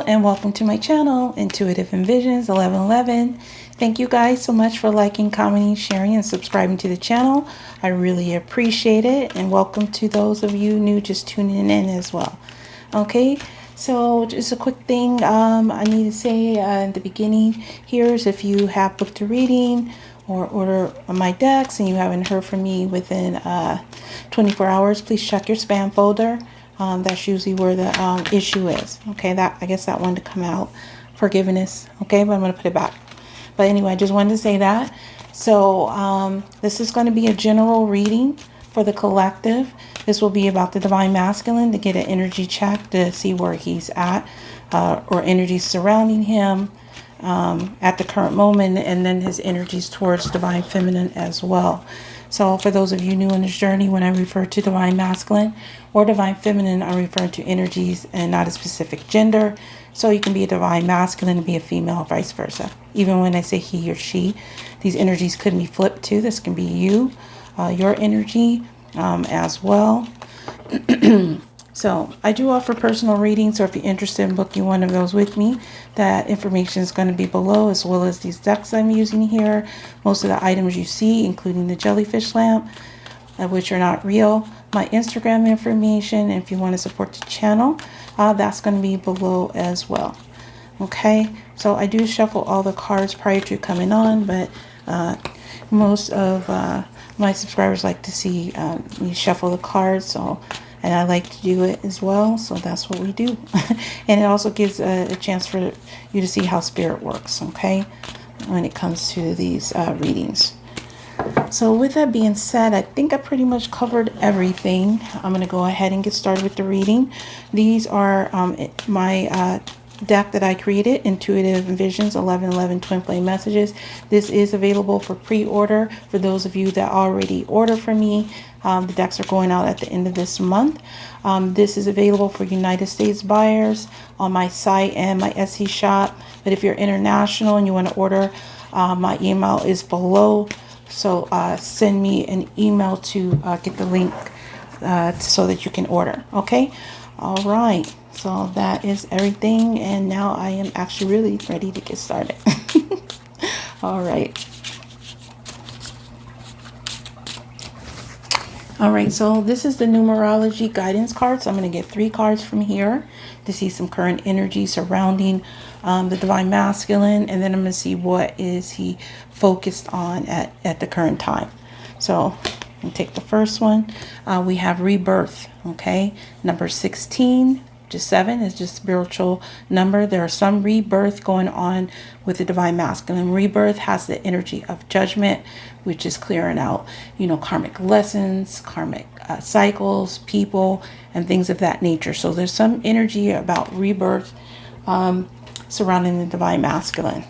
Hello and welcome to my channel, Intuitive Envisions 1111. Thank you guys so much for liking, commenting, sharing, and subscribing to the channel. I really appreciate it, and welcome to those of you new just tuning in as well. Okay, so just a quick thing I need to say at the beginning here is if you have booked a reading or order my decks and you haven't heard from me within 24 hours, please check your spam folder. That's usually where the issue is. Okay, I guess that one to come out. Forgiveness. Okay, but I'm going to put it back. But anyway, I just wanted to say that. So this is going to be a general reading for the collective. This will be about the Divine Masculine to get an energy check to see where he's at or energies surrounding him at the current moment, and then his energies towards Divine Feminine as well. So for those of you new on this journey, when I refer to Divine Masculine or Divine Feminine, I refer to energies and not a specific gender. So you can be a Divine Masculine and be a female or vice versa. Even when I say he or she, these energies could be flipped too. This can be you, your energy as well. So I do offer personal readings, so if you're interested in booking one of those with me, that information is going to be below, as well as these decks I'm using here. Most of the items you see, including the Jellyfish Lamp, which are not real. My Instagram information, and if you want to support the channel, that's going to be below as well. Okay, so I do shuffle all the cards prior to coming on, but most of my subscribers like to see me shuffle the cards, and I like to do it as well, so that's what we do. And it also gives a chance for you to see how spirit works, okay, when it comes to these readings. So with that being said, I think I pretty much covered everything. I'm going to go ahead and get started with the reading. These are my deck that I created, Intuitive Envisions 1111 Twin Flame Messages. This is available for pre-order for those of you that already order from me. The decks are going out at the end of this month. This is available for United States buyers on my site and my Etsy shop. But if you're international and you want to order, my email is below. So send me an email to get the link so that you can order. Okay? All right. So that is everything. And now I am actually really ready to get started. All right. All right, so this is the numerology guidance card. So I'm going to get 3 cards from here to see some current energy surrounding the Divine Masculine, and then I'm going to see what is he focused on at the current time. So I'm going to take the first one. We have rebirth, okay? Number 16, just 7 is just spiritual number. There are some rebirth going on with the Divine Masculine. Rebirth has the energy of judgment, which is clearing out, karmic lessons, karmic cycles, people, and things of that nature. So there's some energy about rebirth surrounding the Divine Masculine.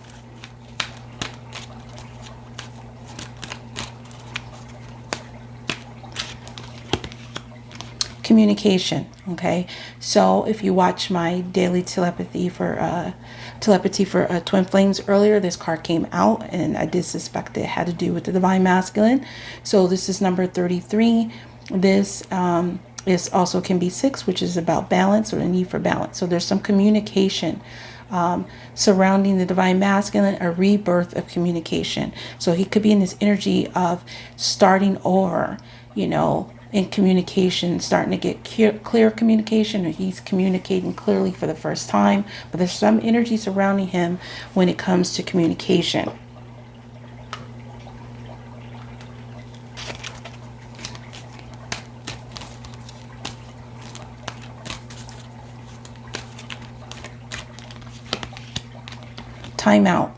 Communication. Okay, so if you watch my daily telepathy for twin flames earlier, this card came out, and I did suspect it had to do with the Divine Masculine. So this is number 33. This is also can be 6, which is about balance or the need for balance. So there's some communication surrounding the Divine Masculine, a rebirth of communication. So he could be in this energy of starting over, in communication, starting to get clear communication, or he's communicating clearly for the first time. But there's some energy surrounding him when it comes to communication. Timeout.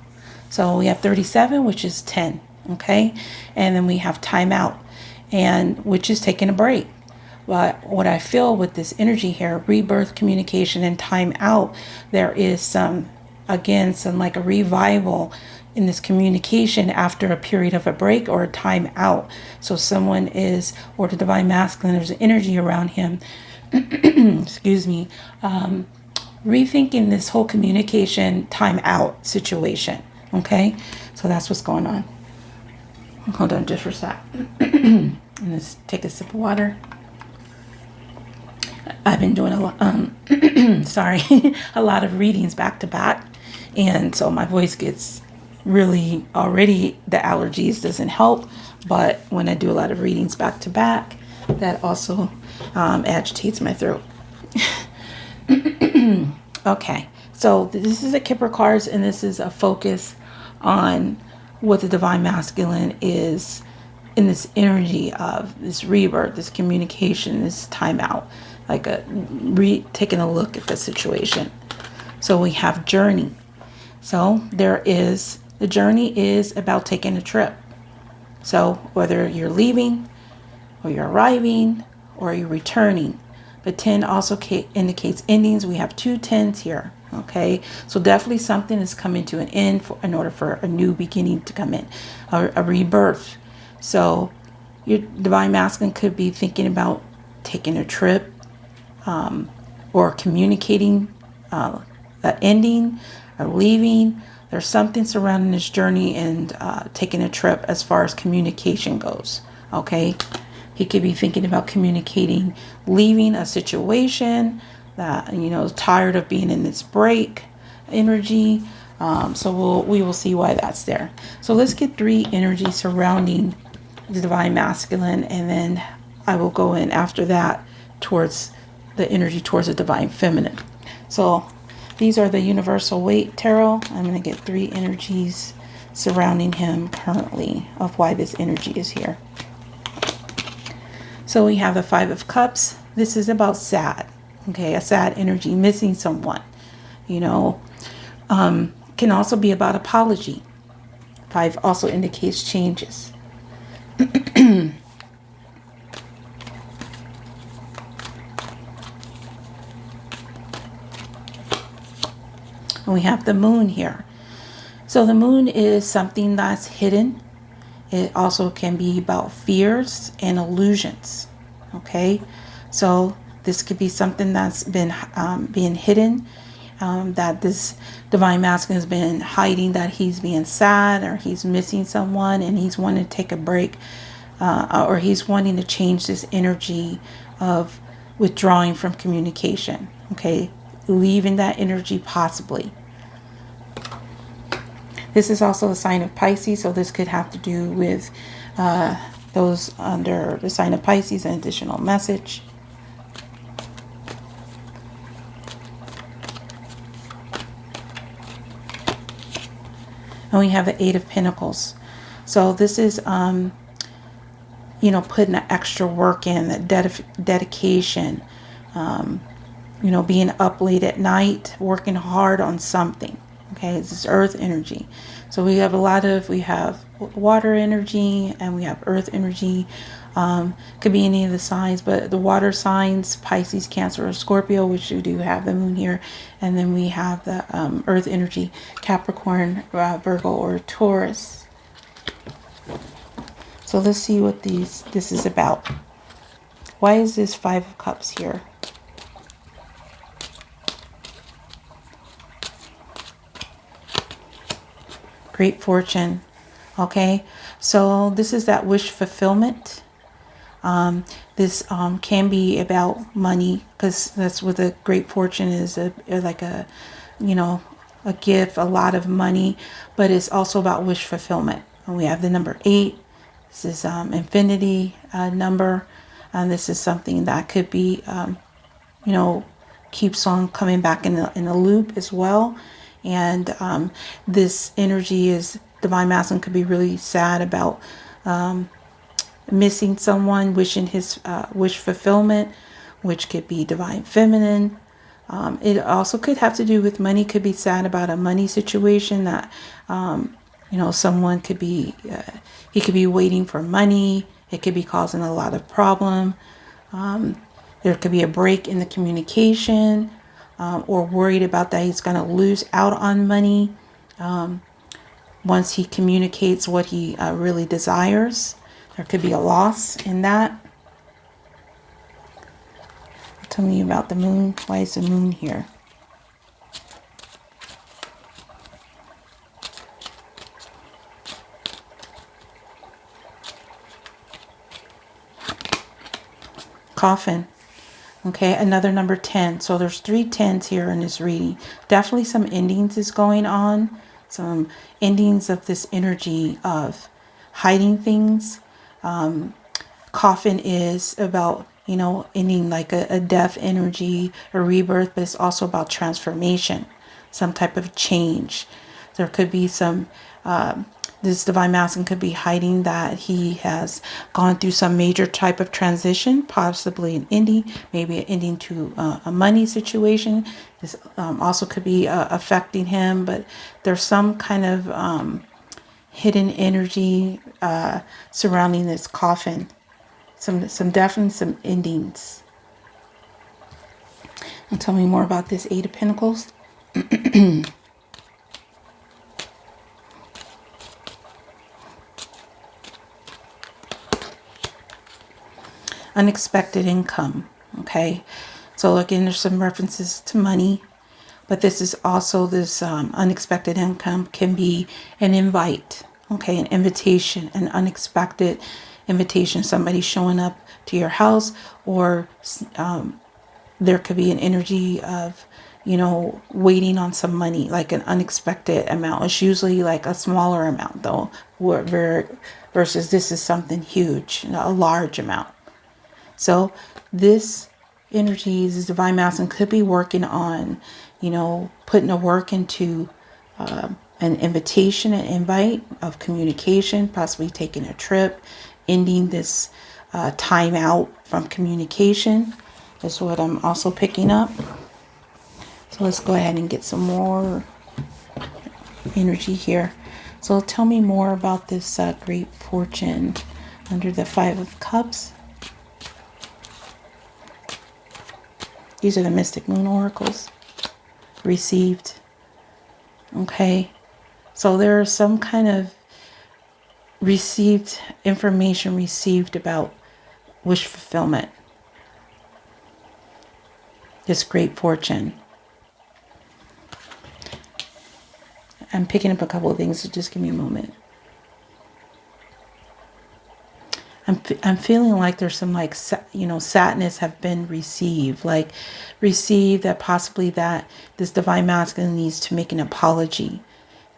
So we have 37, which is 10, okay? And then we have timeout, and which is taking a break. But what I feel with this energy here, rebirth, communication, and time out, there is some like a revival in this communication after a period of a break or a time out. So someone is, or the Divine Masculine, there's an energy around him, excuse me, rethinking this whole communication time out situation. Okay, so that's what's going on. Hold on just for a sec. Let's take a sip of water. I've been doing a lot, sorry, a lot of readings back to back. And so my voice gets really, already the allergies doesn't help. But when I do a lot of readings back to back, that also agitates my throat. Okay, so this is a Kipper cards, and this is a focus on what the Divine Masculine is in this energy of this rebirth, this communication, this timeout, like taking a look at the situation. So we have journey. So the journey is about taking a trip. So whether you're leaving or you're arriving or you're returning. But 10 also indicates endings. We have 2 10s here. Okay, so definitely something is coming to an end in order for a new beginning to come in, a rebirth. So your Divine Masculine could be thinking about taking a trip, or communicating an ending or leaving. There's something surrounding this journey and taking a trip as far as communication goes. Okay, he could be thinking about communicating, leaving a situation that, tired of being in this break energy. So we will see why that's there. So let's get 3 energies surrounding the Divine Masculine, and then I will go in after that towards the energy towards the Divine Feminine. So these are the Universal Waite Tarot. I'm going to get 3 energies surrounding him currently of why this energy is here. So we have the 5 of Cups. This is about sad. Okay, a sad energy, missing someone. Can also be about apology. 5 also indicates changes. And we have the Moon here. So the Moon is something that's hidden. It also can be about fears and illusions. Okay, so this could be something that's been being hidden, that this Divine Masculine has been hiding, that he's being sad or he's missing someone and he's wanting to take a break, or he's wanting to change this energy of withdrawing from communication. Okay, leaving that energy possibly. This is also a sign of Pisces, so this could have to do with those under the sign of Pisces, an additional message. And we have the 8 of Pentacles. So this is, putting the extra work in, the dedication, being up late at night, working hard on something. Okay, this is earth energy. So we have water energy and we have earth energy. Could be any of the signs, but the water signs, Pisces, Cancer, or Scorpio, which we do have the Moon here. And then we have the earth energy, Capricorn, Virgo, or Taurus. So let's see what this is about. Why is this 5 of Cups here? Great fortune. Okay, so this is that wish fulfillment. This can be about money, because that's what the great fortune is, like a gift, a lot of money, but it's also about wish fulfillment. And we have the number 8. This is infinity number, and this is something that could be keeps on coming back in a loop as well. And this energy is Divine Masculine could be really sad about missing someone, wishing his wish fulfillment, which could be Divine Feminine. It also could have to do with money. Could be sad about a money situation that someone could be he could be waiting for money. It could be causing a lot of problem. There could be a break in the communication, or worried about that he's going to lose out on money once he communicates what he really desires. There could be a loss in that. Tell me about the Moon. Why is the Moon here? Coffin. Okay, another number 10. So there's 3 10s here in this reading. Definitely some endings is going on. Some endings of this energy of hiding things. Coffin is about, you know, ending like a death energy, a rebirth, but it's also about transformation, some type of change. There could be some, this divine masculine could be hiding that he has gone through some major type of transition, possibly an ending, maybe an ending to a money situation. This also could be affecting him, but there's some kind of hidden energy surrounding this coffin. Some definitely some endings. And tell me more about this Eight of Pentacles. Unexpected income. Okay, so again, there's some references to money, but this is also this unexpected income can be an invite. Okay, an invitation, an unexpected invitation, somebody showing up to your house, or there could be an energy of, you know, waiting on some money, like an unexpected amount. It's usually like a smaller amount though, versus this is something huge, a large amount. So this energy, this divine masculine, could be working on, you know, putting a work into an invitation, an invite of communication, possibly taking a trip, ending this time out from communication. That's what I'm also picking up. So let's go ahead and get some more energy here. So tell me more about this great fortune under the Five of Cups. These are the Mystic Moon Oracles. Received. Okay. So there is some kind of information received about wish fulfillment. This great fortune. I'm picking up a couple of things, so just give me a moment. I'm feeling like there's some, like, you know, sadness have been received, like received that possibly that this divine masculine needs to make an apology.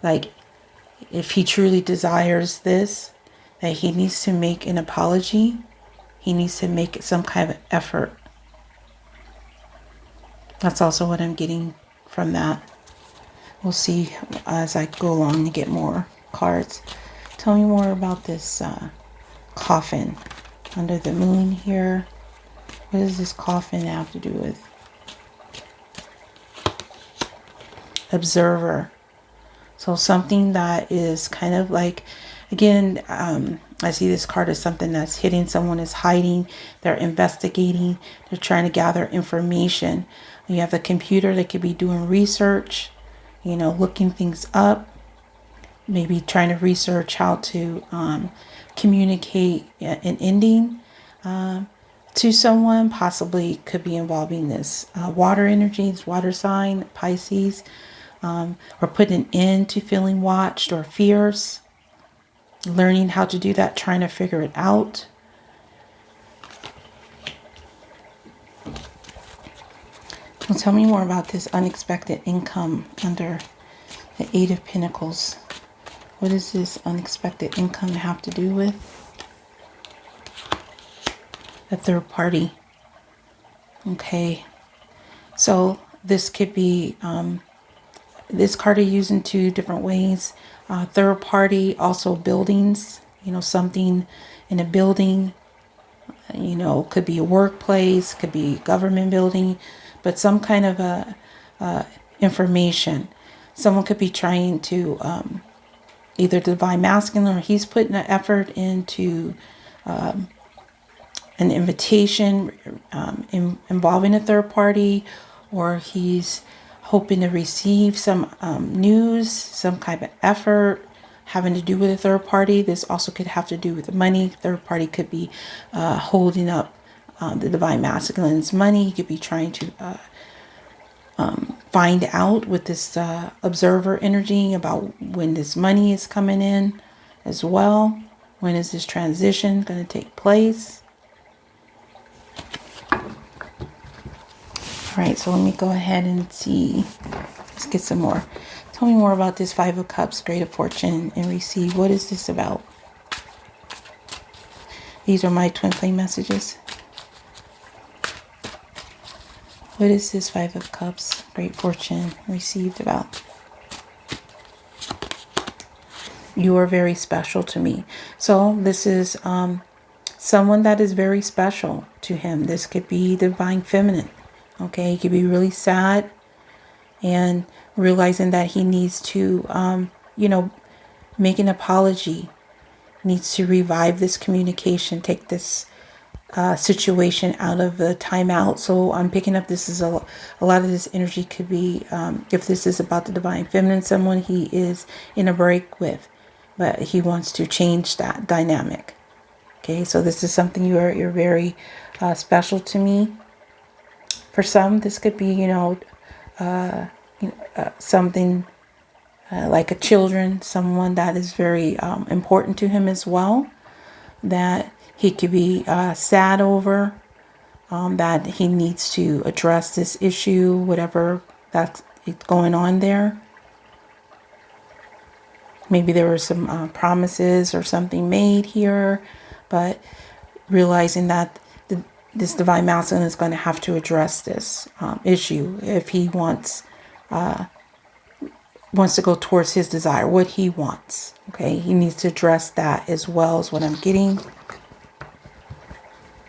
Like if he truly desires this, that he needs to make an apology. He needs to make some kind of effort. That's also what I'm getting from that. We'll see as I go along and get more cards. Tell me more about this coffin under the moon here. What does this coffin have to do with? Observer. So something that is kind of like, again, I see this card as something that's hidden. Someone is hiding. They're investigating. They're trying to gather information. You have the computer that could be doing research, you know, looking things up, maybe trying to research how to communicate an ending to someone. Possibly could be involving this water energies, water sign, Pisces, or putting an end to feeling watched or fears. Learning how to do that, trying to figure it out. Well, tell me more about this unexpected income under the Eight of Pentacles. What does this unexpected income have to do with? A third party. Okay. So this could be, this card is used in two different ways. Third party, also buildings, you know, something in a building, you know, could be a workplace, could be a government building, but some kind of a information. Someone could be trying to either divine masculine, or he's putting an effort into an invitation involving a third party, or he's hoping to receive some news, some kind of effort having to do with a third party. This also could have to do with the money. Third party could be holding up the divine masculine's money. He could be trying to find out with this observer energy about when this money is coming in as well. When is this transition going to take place? Right, so let me go ahead and see. Let's get some more. Tell me more about this Five of Cups, Great of Fortune, and receive. What is this about? These are my twin flame messages. What is this Five of Cups, Great Fortune, received about? You are very special to me. So this is someone that is very special to him. This could be divine feminine. Okay, he could be really sad and realizing that he needs to, make an apology, needs to revive this communication, take this situation out of the timeout. So I'm picking up this is a lot of this energy could be, if this is about the divine feminine, someone he is in a break with, but he wants to change that dynamic. Okay, so this is something you're very special to me. For some, this could be, something like a children, someone that is very important to him as well, that he could be sad over, that he needs to address this issue, whatever that's going on there. Maybe there were some promises or something made here, but realizing that this divine masculine is going to have to address this issue if he wants to go towards his desire, what he wants. Okay, he needs to address that as well, as what I'm getting.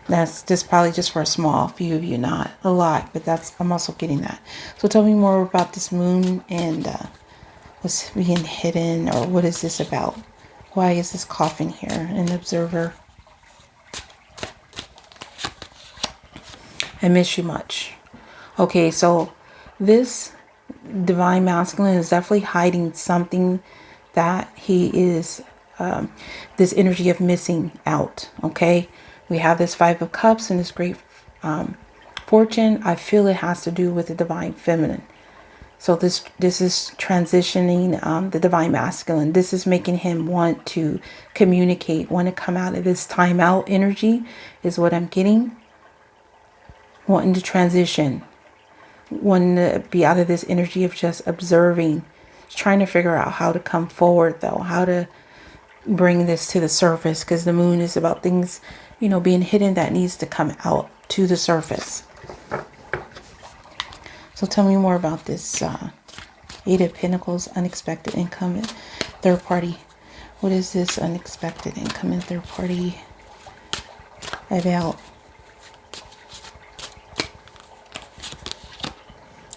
That's just probably just for a small few of you, not a lot, but I'm also getting that. So tell me more about this moon and what's being hidden, or what is this about? Why is this coffin here? An observer. I miss you much. Okay, so this divine masculine is definitely hiding something that he is, this energy of missing out. Okay, we have this Five of Cups and this Great Fortune. I feel it has to do with the divine feminine. So this is transitioning the divine masculine. This is making him want to communicate, want to come out of this timeout energy, is what I'm getting. Wanting to transition, wanting to be out of this energy of just observing, trying to figure out how to come forward though, how to bring this to the surface, because the moon is about things, being hidden that needs to come out to the surface. So tell me more about this Eight of Pentacles, unexpected income, third party. What is this unexpected income and third party about?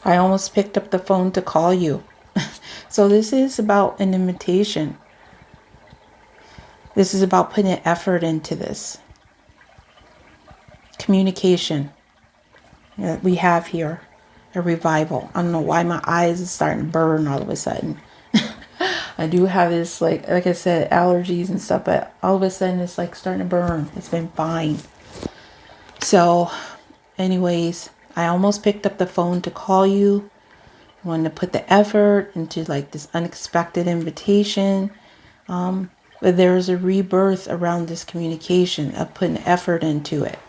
I almost picked up the phone to call you. So this is about an invitation. This is about putting effort into this. Communication. We have here a revival. I don't know why my eyes are starting to burn all of a sudden. I do have this, like I said, allergies and stuff, but all of a sudden it's like starting to burn. It's been fine. So anyways, I almost picked up the phone to call you. I wanted to put the effort into like this unexpected invitation. But there's a rebirth around this communication of putting effort into it.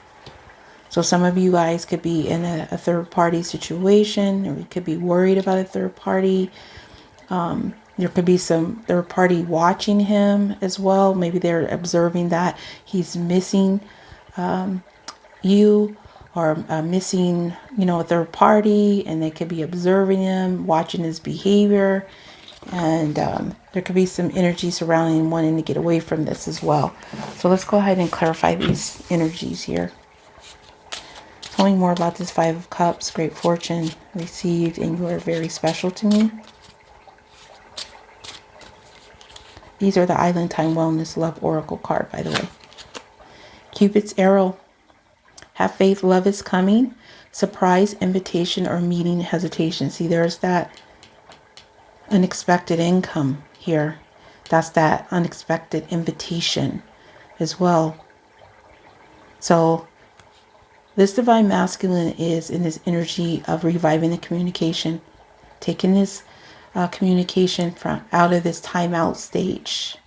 So some of you guys could be in a third party situation, or you could be worried about a third party. There could be some third party watching him as well. Maybe they're observing that he's missing you, or missing, a third party, and they could be observing him, watching his behavior, and there could be some energy surrounding him wanting to get away from this as well. So let's go ahead and clarify these energies here. Tell me more about this Five of Cups, Great Fortune, received, and you are very special to me. These are the Island Time Wellness Love Oracle card, by the way. Cupid's arrow. Have faith, love is coming. Surprise, invitation, or meeting, hesitation. See, there's that unexpected income here. That's that unexpected invitation as well. So this divine masculine is in this energy of reviving the communication, taking this communication from out of this timeout stage,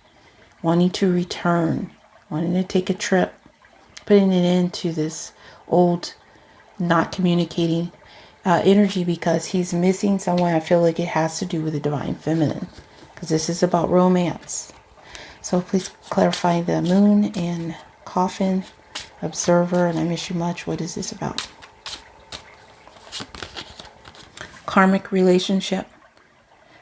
wanting to return, wanting to take a trip, putting it into this old not communicating energy because he's missing someone. I feel like it has to do with the divine feminine because this is about romance. So please clarify the moon and coffin, observer, and I miss you much. What is this about? Karmic relationship.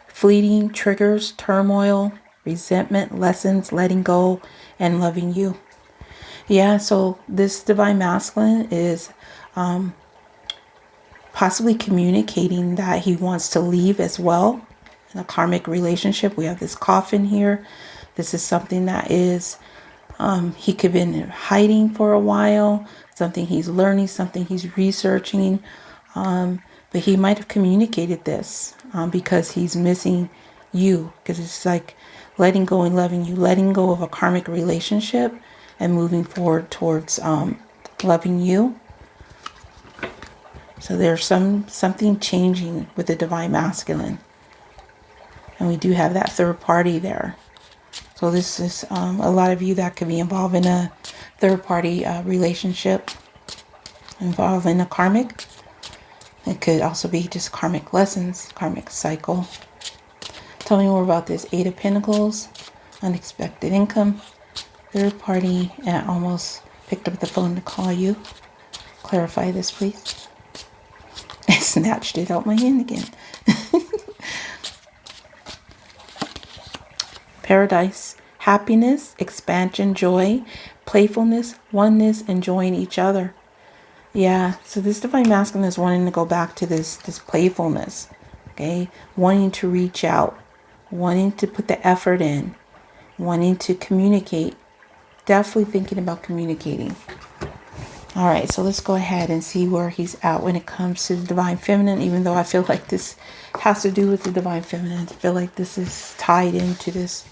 Fleeting triggers, turmoil, resentment, lessons, letting go, and loving you. Yeah, so this divine masculine is possibly communicating that he wants to leave as well. In a karmic relationship, we have this coffin here. This is something that is, he could have been hiding for a while, something he's learning, something he's researching. But he might have communicated this because he's missing you. Because it's like letting go and loving you, letting go of a karmic relationship and moving forward towards loving you. So there's something changing with the divine masculine. And we do have that third party there. So this is a lot of you that could be involved in a third party relationship, involved in a karmic. It could also be just karmic lessons, karmic cycle. Tell me more about this. 8 of Pentacles, unexpected income, third party, and I almost picked up the phone to call you. Clarify this, please. I snatched it out my hand again. Paradise, happiness, expansion, joy, playfulness, oneness, enjoying each other. Yeah, so this divine masculine is wanting to go back to this playfulness, okay? Wanting to reach out, wanting to put the effort in, wanting to communicate. Definitely thinking about communicating. All right, so let's go ahead and see where he's at when it comes to the divine feminine, even though I feel like this has to do with the divine feminine. I feel like this is tied into this.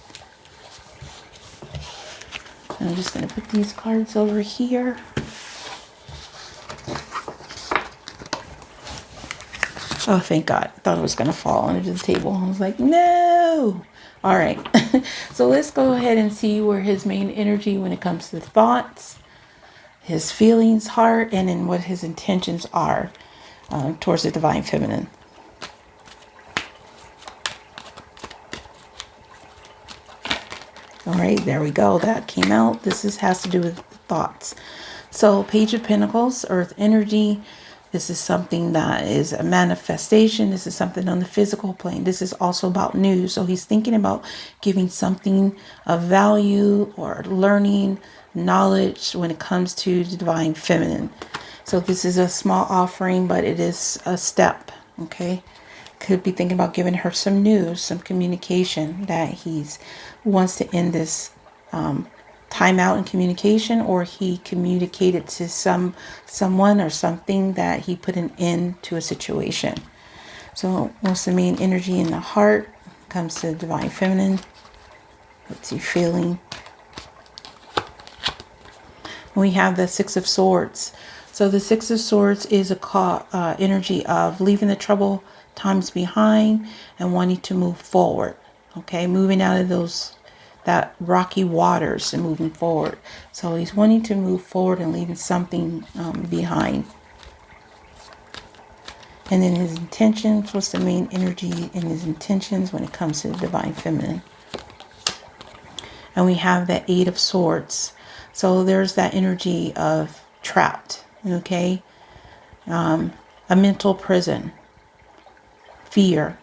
And I'm just going to put these cards over here. Oh, thank God. I thought it was going to fall onto the table. I was like, no. All right. So let's go ahead and see where his main energy when it comes to thoughts, his feelings, heart, and then what his intentions are towards the divine feminine. All right, there we go. That came out. This has to do with thoughts. So Page of Pentacles, Earth energy. This is something that is a manifestation. This is something on the physical plane. This is also about news. So he's thinking about giving something of value or learning, knowledge when it comes to the divine feminine. So this is a small offering, but it is a step, okay? Could be thinking about giving her some news, some communication that he's wants to end this time out in communication, or he communicated to someone or something that he put an end to a situation. So what's the main energy in the heart comes to the divine feminine? What's he feeling? We have the Six of Swords. So the Six of Swords is a energy of leaving the trouble times behind and wanting to move forward. Okay, moving out of that rocky waters and moving forward. So he's wanting to move forward and leaving something behind. And then his intentions, what's the main energy in his intentions when it comes to the divine feminine? And we have the Eight of Swords. So there's that energy of trapped, okay? A mental prison, fear.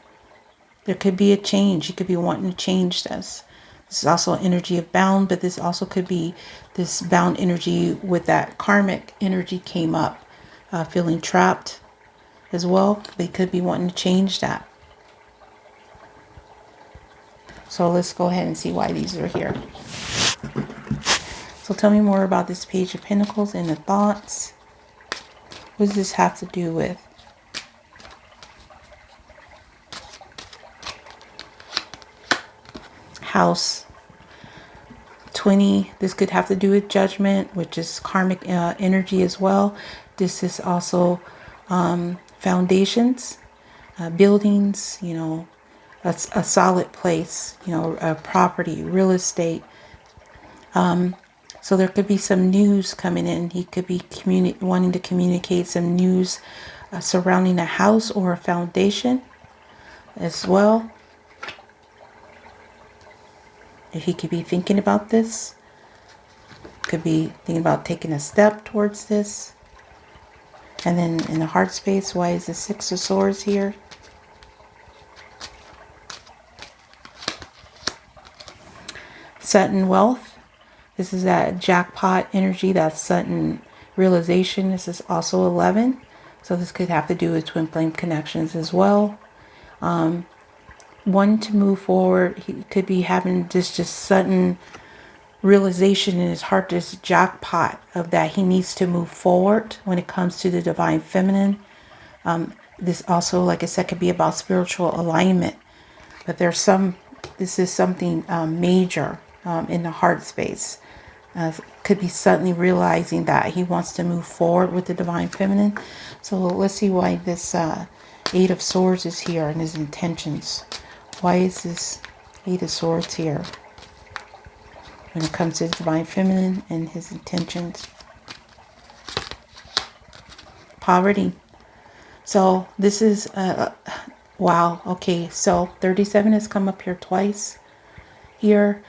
There could be a change. You could be wanting to change this. This is also energy of bound, but this also could be this bound energy with that karmic energy came up, feeling trapped as well. They could be wanting to change that. So let's go ahead and see why these are here. So tell me more about this Page of Pentacles and the thoughts. What does this have to do with? House 20. This could have to do with judgment, which is karmic energy as well. This is also foundations, buildings, you know, a solid place, you know, a property, real estate. So there could be some news coming in. He could be wanting to communicate some news surrounding a house or a foundation as well. If he could be thinking about this, could be thinking about taking a step towards this. And then in the heart space, why is the Six of Swords here? Sudden wealth. This is that jackpot energy, that sudden realization. This is also 11. So this could have to do with twin flame connections as well. One to move forward. He could be having this just sudden realization in his heart, this jackpot of that he needs to move forward when it comes to the divine feminine. This also, like I said, could be about spiritual alignment. But this is something major in the heart space. Could be suddenly realizing that he wants to move forward with the divine feminine. So let's see why this Eight of Swords is here and his intentions. Why is this Eight of Swords here when it comes to the divine feminine and his intentions? Poverty. So this is wow. Okay, so 37 has come up here twice here.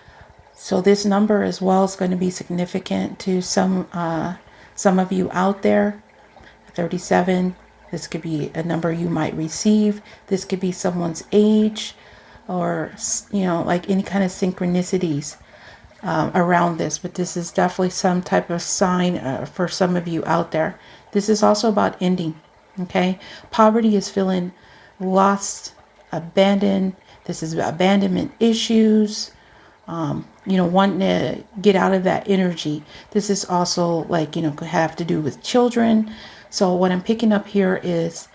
So this number as well is going to be significant to some of you out there. 37. This could be a number you might receive. This could be someone's age, or like any kind of synchronicities around this. But this is definitely some type of sign for some of you out there. This is also about ending. Okay, poverty is feeling lost, abandoned. This is abandonment issues. Wanting to get out of that energy. This is also like, could have to do with children. So what I'm picking up here is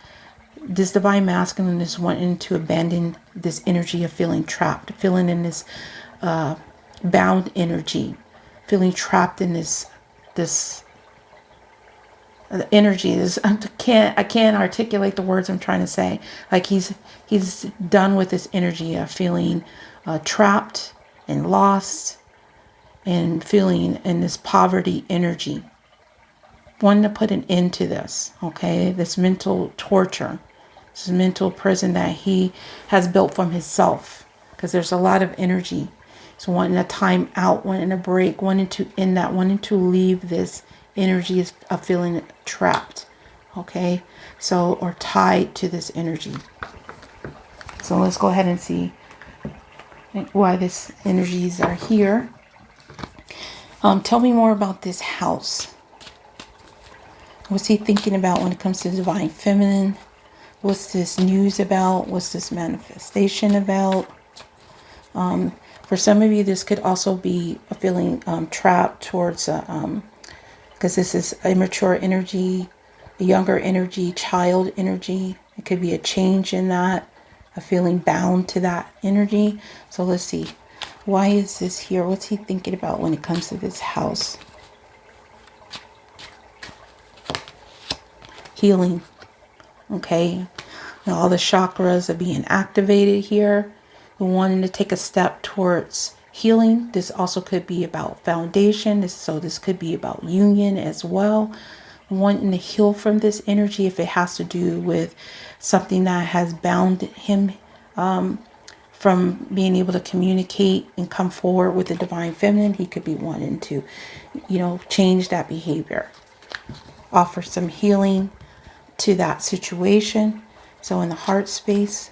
this divine masculine is wanting to abandon this energy of feeling trapped, feeling in this bound energy, feeling trapped in this energy. I can't articulate the words I'm trying to say. Like he's done with this energy of feeling trapped and lost, and feeling in this poverty energy. Wanting to put an end to this, okay? This mental torture, this mental prison that he has built from himself, because there's a lot of energy. So wanting a time out, wanting a break, wanting to end that, wanting to leave this energy of feeling trapped, okay? So, or tied to this energy. So let's go ahead and see why these energies are here. Tell me more about this house. What's he thinking about when it comes to the divine feminine? What's this news about? What's this manifestation about? For some of you, this could also be a feeling trapped towards, because this is immature energy, a younger energy, child energy. It could be a change in that, a feeling bound to that energy. So let's see. Why is this here? What's he thinking about when it comes to this house? Healing. Okay. Now all the chakras are being activated here. We're wanting to take a step towards healing. This also could be about foundation. So this could be about union as well. Wanting to heal from this energy, if it has to do with something that has bound him from being able to communicate and come forward with the divine feminine. He could be wanting to, change that behavior, offer some healing to that situation. So in the heart space,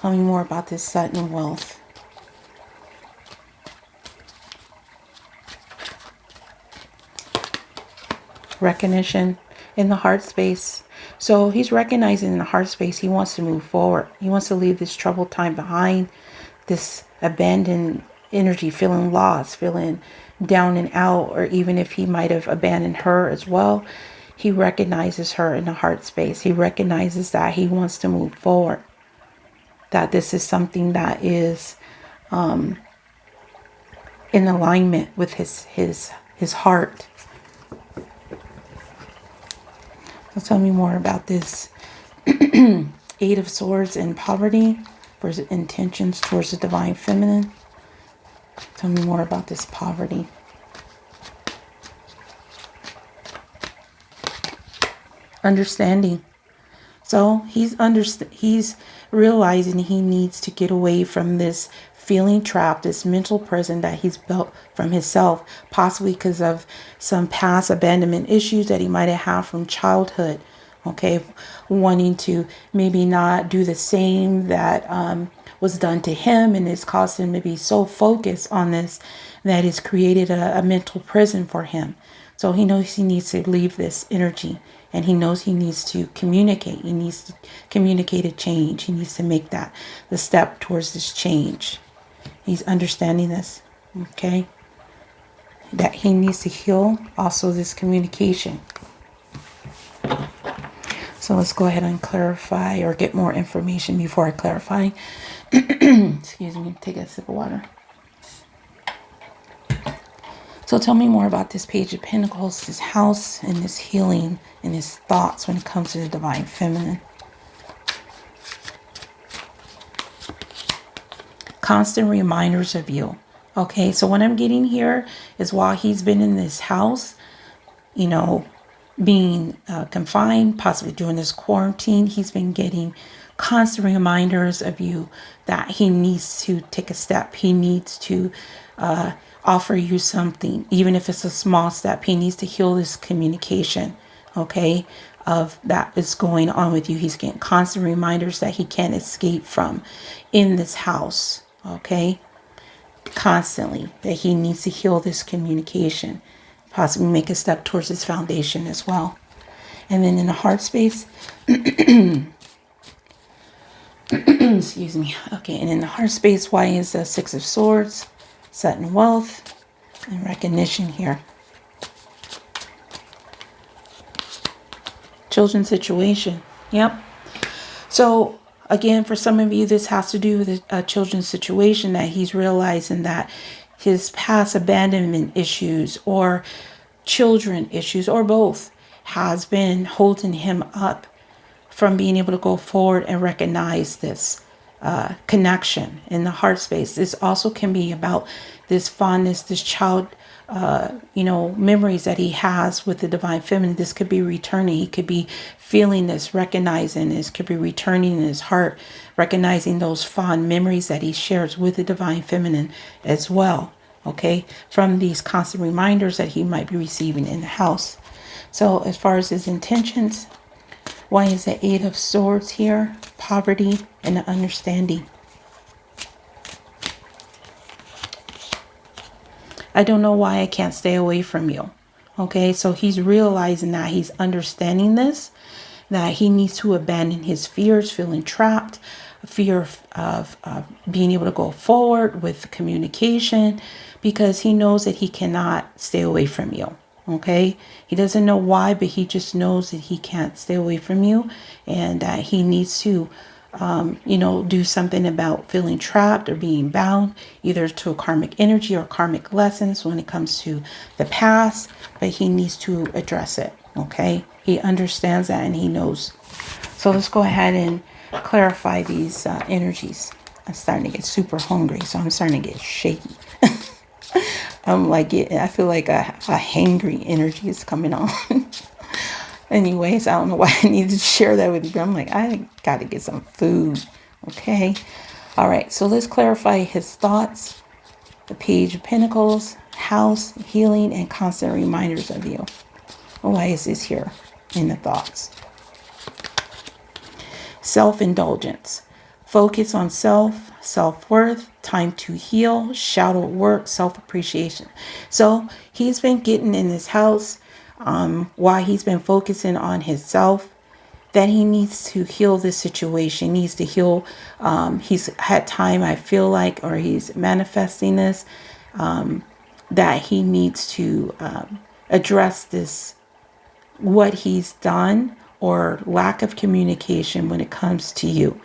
tell me more about this sudden wealth. Recognition in the heart space. So he's recognizing in the heart space he wants to move forward. He wants to leave this troubled time behind, this abandoned energy, feeling lost, feeling down and out, or even if he might have abandoned her as well, he recognizes her in the heart space. He recognizes that he wants to move forward, that this is something that is in alignment with his heart. So tell me more about this Eight of Swords and poverty for his intentions towards the divine feminine. Tell me more about this poverty. Understanding. So he's realizing he needs to get away from this feeling trapped, this mental prison that he's built from himself, possibly because of some past abandonment issues that he might have had from childhood. Okay, wanting to maybe not do the same that was done to him, and it's caused him to be so focused on this that it's created a mental prison for him. So he knows he needs to leave this energy, and he knows he needs to communicate. He needs to communicate a change. He needs to make that the step towards this change. He's understanding this, okay? That he needs to heal also this communication. So let's go ahead and clarify or get more information before I clarify. Excuse me, take a sip of water. So tell me more about this Page of Pentacles, this house, and this healing and his thoughts when it comes to the Divine Feminine. Constant reminders of you. Okay, so what I'm getting here is while he's been in this house, you know, being confined, possibly during this quarantine, he's been getting constant reminders of you that he needs to take a step. He needs to offer you something, even if it's a small step. He needs to heal this communication, okay, of that is going on with you. He's getting constant reminders that he can't escape from in this house, okay, constantly, that he needs to heal this communication, possibly make a step towards his foundation as well. And then in the heart space, excuse me, okay, and in the heart space, why is the Six of Swords, set in wealth, and recognition here. Children's situation, yep. So again, for some of you, this has to do with a children's situation, that he's realizing that his past abandonment issues or children issues or both has been holding him up from being able to go forward and recognize this connection in the heart space. This also can be about this fondness, this child, memories that he has with the Divine Feminine. This could be returning. He could be feeling this, recognizing this, could be returning in his heart, recognizing those fond memories that he shares with the Divine Feminine as well. Okay, from these constant reminders that he might be receiving in the house. So as far as his intentions, why is the Eight of Swords here? Poverty and the understanding. I don't know why I can't stay away from you. Okay, so he's realizing that he's understanding this, that he needs to abandon his fears, feeling trapped, fear of being able to go forward with communication, because he knows that he cannot stay away from you. Okay, he doesn't know why, but he just knows that he can't stay away from you, and that he needs to do something about feeling trapped or being bound, either to a karmic energy or karmic lessons when it comes to the past, but he needs to address it. Okay, he understands that and he knows. So let's go ahead and clarify these energies. I'm starting to get super hungry, so I'm starting to get shaky. I'm like, I feel like a hangry energy is coming on. Anyways, I don't know why I needed to share that with you, but I'm like, I got to get some food. Okay. All right. So let's clarify his thoughts. The Page of Pentacles, house, healing, and constant reminders of you. Why is this here in the thoughts? Self-indulgence. Focus on self, self-worth, time to heal, shadow work, self-appreciation. So he's been getting in this house while he's been focusing on himself, that he needs to heal this situation, needs to heal. He's had time, I feel like, or he's manifesting this, that he needs to address this, what he's done or lack of communication when it comes to you.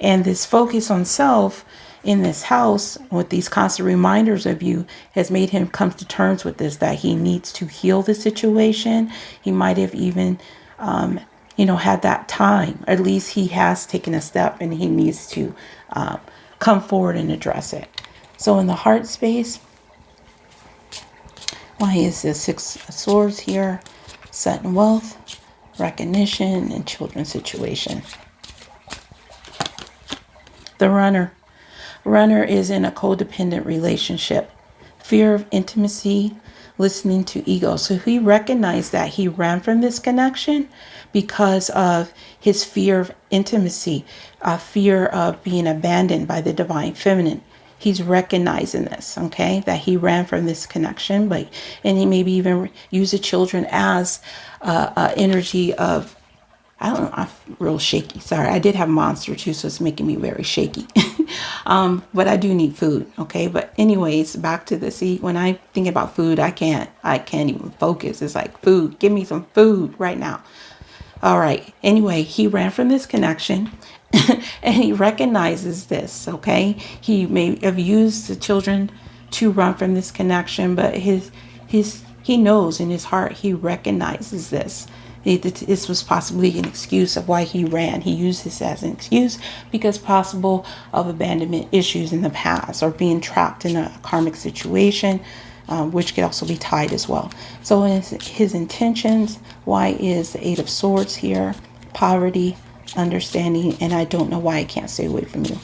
And this focus on self in this house with these constant reminders of you has made him come to terms with this, that he needs to heal the situation. He might have even, had that time. At least he has taken a step and he needs to come forward and address it. So in the heart space, why is the Six of Swords here? Set in wealth, recognition, and children's situation. The runner. Runner is in a codependent relationship. Fear of intimacy, listening to ego. So he recognized that he ran from this connection because of his fear of intimacy, fear of being abandoned by the divine feminine. He's recognizing this, okay, that he ran from this connection, and he maybe even used the children as energy of, I don't know, I'm real shaky. Sorry, I did have Monster too, so it's making me very shaky. But I do need food, okay? But anyways, back to the see. When I think about food, I can't even focus. It's like food. Give me some food right now. All right. Anyway, he ran from this connection, and he recognizes this. Okay, he may have used the children to run from this connection, but he knows in his heart, he recognizes this. This was possibly an excuse of why he ran. He used this as an excuse because possible of abandonment issues in the past or being trapped in a karmic situation, which could also be tied as well. So his intentions, why is the Eight of Swords here? Poverty, understanding, and I don't know why I can't stay away from you.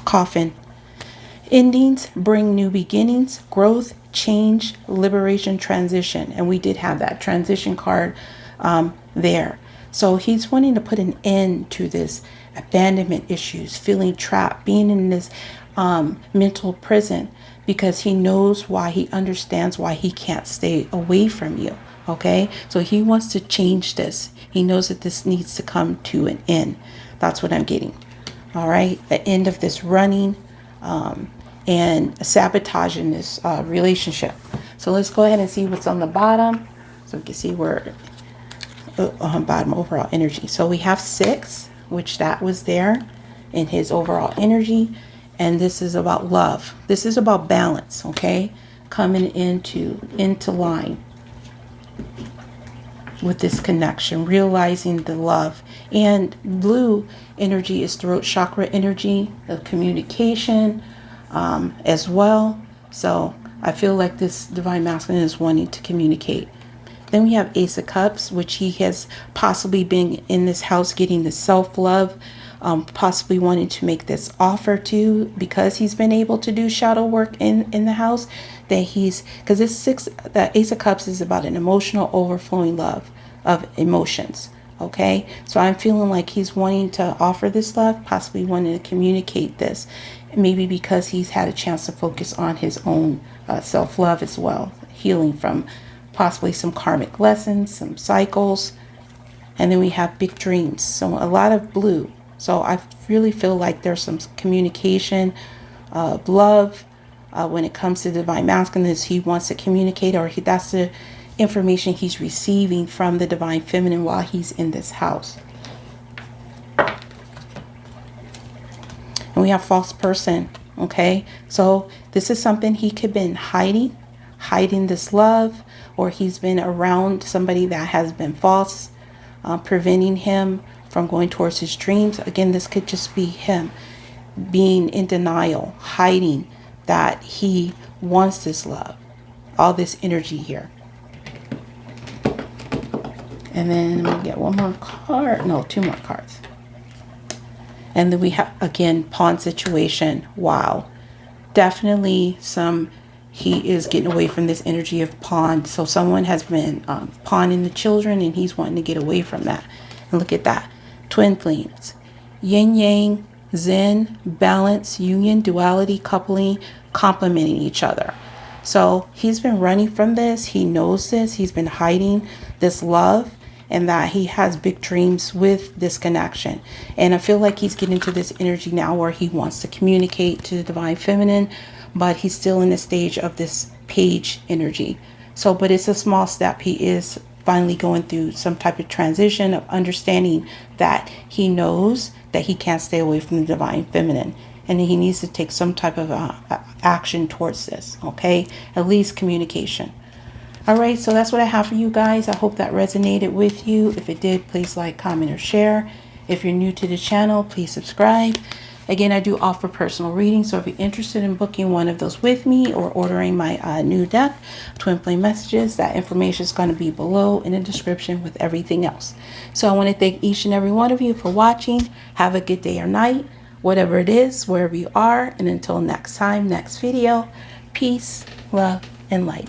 Coffin. Endings bring new beginnings, growth, change, liberation, transition. And we did have that transition card there. So he's wanting to put an end to this abandonment issues, feeling trapped, being in this mental prison, because he knows why, he understands why he can't stay away from you. Okay, so he wants to change this. He knows that this needs to come to an end. That's what I'm getting. All right, the end of this running and sabotaging this relationship. So let's go ahead and see what's on the bottom, so we can see where on bottom overall energy. So we have 6, which that was there in his overall energy, and this is about love. This is about balance. Okay, coming into line with this connection, realizing the love. And blue energy is throat chakra energy of communication as well. So I feel like this divine masculine is wanting to communicate. Then we have Ace of Cups, which he has possibly been in this house getting the self-love, possibly wanting to make this offer to, because he's been able to do shadow work in the house, that because the Ace of Cups is about an emotional overflowing love of emotions. Okay, so I'm feeling like he's wanting to offer this love, possibly wanting to communicate this, maybe because he's had a chance to focus on his own self-love as well, healing from possibly some karmic lessons, some cycles. And then we have big dreams, so a lot of blue. So I really feel like there's some communication of love when it comes to divine masculine. He wants to communicate, or that's the information he's receiving from the divine feminine while he's in this house. And we have false person. Okay, so this is something he could have been hiding this love, or he's been around somebody that has been false, preventing him from going towards his dreams. Again, this could just be him being in denial, hiding that he wants this love, all this energy here. And then we get one more card, no, 2 more cards. And then we have, again, pawn situation. Wow, definitely he is getting away from this energy of pawn. So someone has been pawning the children, and he's wanting to get away from that. And look at that. Twin flames. Yin yang, zen, balance, union, duality, coupling, complementing each other. So he's been running from this. He knows this. He's been hiding this love, and that he has big dreams with this connection. And I feel like he's getting to this energy now where he wants to communicate to the divine feminine, but he's still in the stage of this page energy. So, but it's a small step. He is finally going through some type of transition of understanding that he knows that he can't stay away from the divine feminine, and he needs to take some type of action towards this. Okay, at least communication. All right, so that's what I have for you guys. I hope that resonated with you. If it did, please like, comment, or share. If you're new to the channel, please subscribe. Again, I do offer personal readings, so if you're interested in booking one of those with me or ordering my new deck, Twin Flame Messages, that information is going to be below in the description with everything else. So I want to thank each and every one of you for watching. Have a good day or night, whatever it is, wherever you are. And until next time, next video, peace, love, and light.